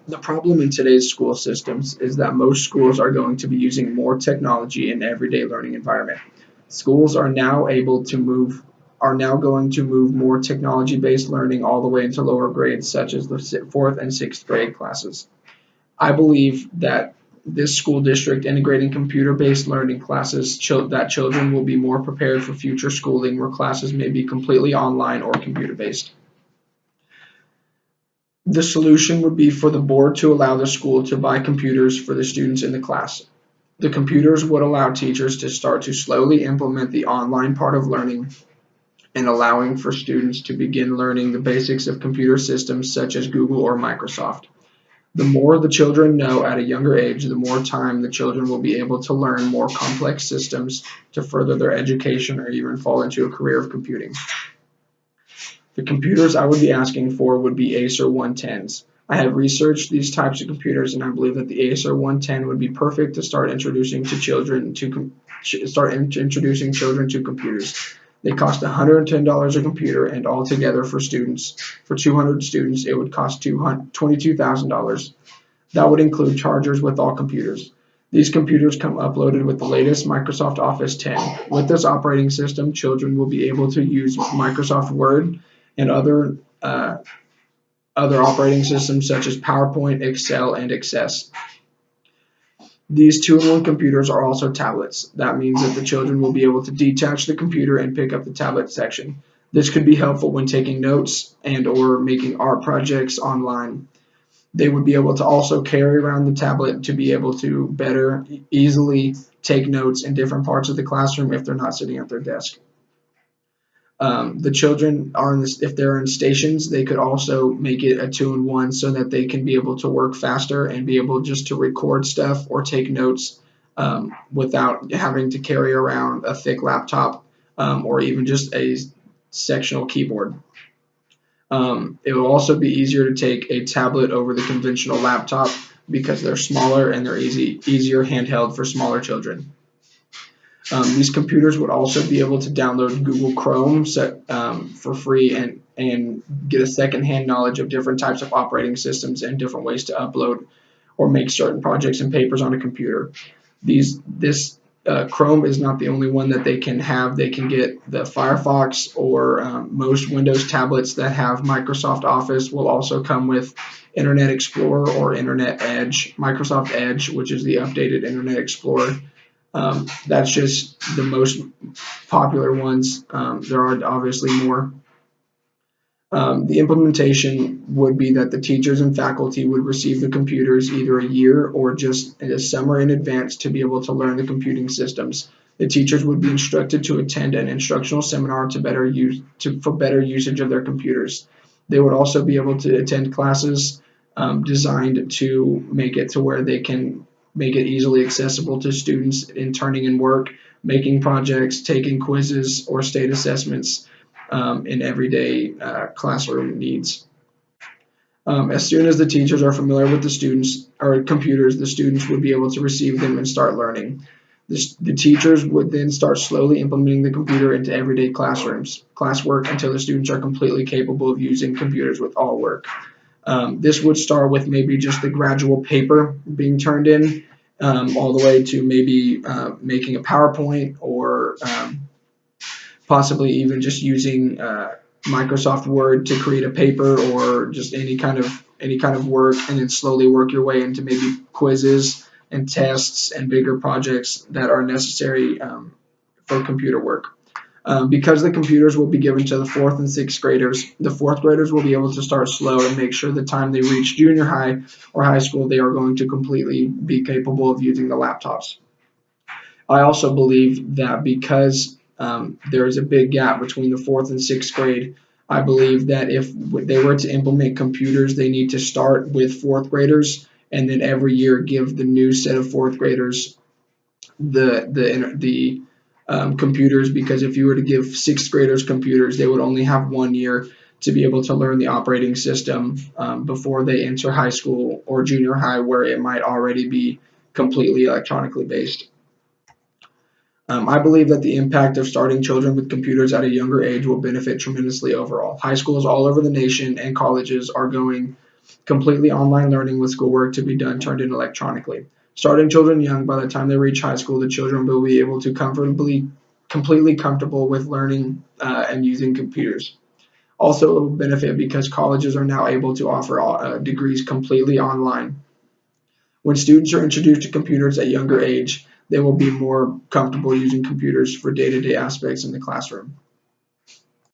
The problem in today's school systems is that most schools are going to be using more technology in everyday learning environment. Schools are now going to move more technology-based learning all the way into lower grades, such as the fourth and sixth grade classes. I believe that this school district integrating computer-based learning classes that children will be more prepared for future schooling where classes may be completely online or computer-based. The solution would be for the board to allow the school to buy computers for the students in the class. The computers would allow teachers to start to slowly implement the online part of learning and allowing for students to begin learning the basics of computer systems such as Google or Microsoft. The more the children know at a younger age, the more time the children will be able to learn more complex systems to further their education or even fall into a career of computing. The computers I would be asking for would be Acer 110s. I have researched these types of computers and I believe that the Acer 110 would be perfect to start introducing children to computers. They cost $110 a computer, and altogether for 200 students, it would cost $22,000. That would include chargers with all computers. These computers come uploaded with the latest Microsoft Office 10. With this operating system, children will be able to use Microsoft Word and other operating systems such as PowerPoint, Excel, and Access. These two-in-one computers are also tablets. That means that the children will be able to detach the computer and pick up the tablet section. This could be helpful when taking notes and or making art projects online. They would be able to also carry around the tablet to be able to better easily take notes in different parts of the classroom if they're not sitting at their desk. The children are if they're in stations, they could also make it a two-in-one so that they can be able to work faster and be able just to record stuff or take notes without having to carry around a thick laptop or even just a sectional keyboard. It will also be easier to take a tablet over the conventional laptop because they're smaller and they're easier handheld for smaller children. These computers would also be able to download Google Chrome for free and get a second-hand knowledge of different types of operating systems and different ways to upload or make certain projects and papers on a computer. Chrome is not the only one that they can have. They can get the Firefox or most Windows tablets that have Microsoft Office will also come with Internet Explorer or Internet Edge, Microsoft Edge, which is the updated Internet Explorer. That's just the most popular ones. There are obviously more. The implementation would be that the teachers and faculty would receive the computers either a year or just a summer in advance to be able to learn the computing systems. The teachers would be instructed to attend an instructional seminar for better usage of their computers. They would also be able to attend classes designed to make it to where they can make it easily accessible to students in turning in work, making projects, taking quizzes, or state assessments in everyday classroom needs. As soon as the teachers are familiar with the students or computers, the students would be able to receive them and start learning. The teachers would then start slowly implementing the computer into everyday classwork until the students are completely capable of using computers with all work. This would start with maybe just the gradual paper being turned in, all the way to maybe making a PowerPoint or possibly even just using Microsoft Word to create a paper or just any kind of work, and then slowly work your way into maybe quizzes and tests and bigger projects that are necessary for computer work. Because the computers will be given to the fourth and sixth graders, the fourth graders will be able to start slow and make sure the time they reach junior high or high school, they are going to completely be capable of using the laptops. I also believe that because there is a big gap between the fourth and sixth grade, I believe that if they were to implement computers, they need to start with fourth graders and then every year give the new set of fourth graders the computers, because if you were to give sixth graders computers, they would only have 1 year to be able to learn the operating system before they enter high school or junior high, where it might already be completely electronically based. I believe that the impact of starting children with computers at a younger age will benefit tremendously overall. High schools all over the nation and colleges are going completely online learning with schoolwork to be done turned in electronically. Starting children young, by the time they reach high school, the children will be able to completely comfortable with learning and using computers. Also, it will benefit because colleges are now able to offer degrees completely online. When students are introduced to computers at a younger age, they will be more comfortable using computers for day-to-day aspects in the classroom.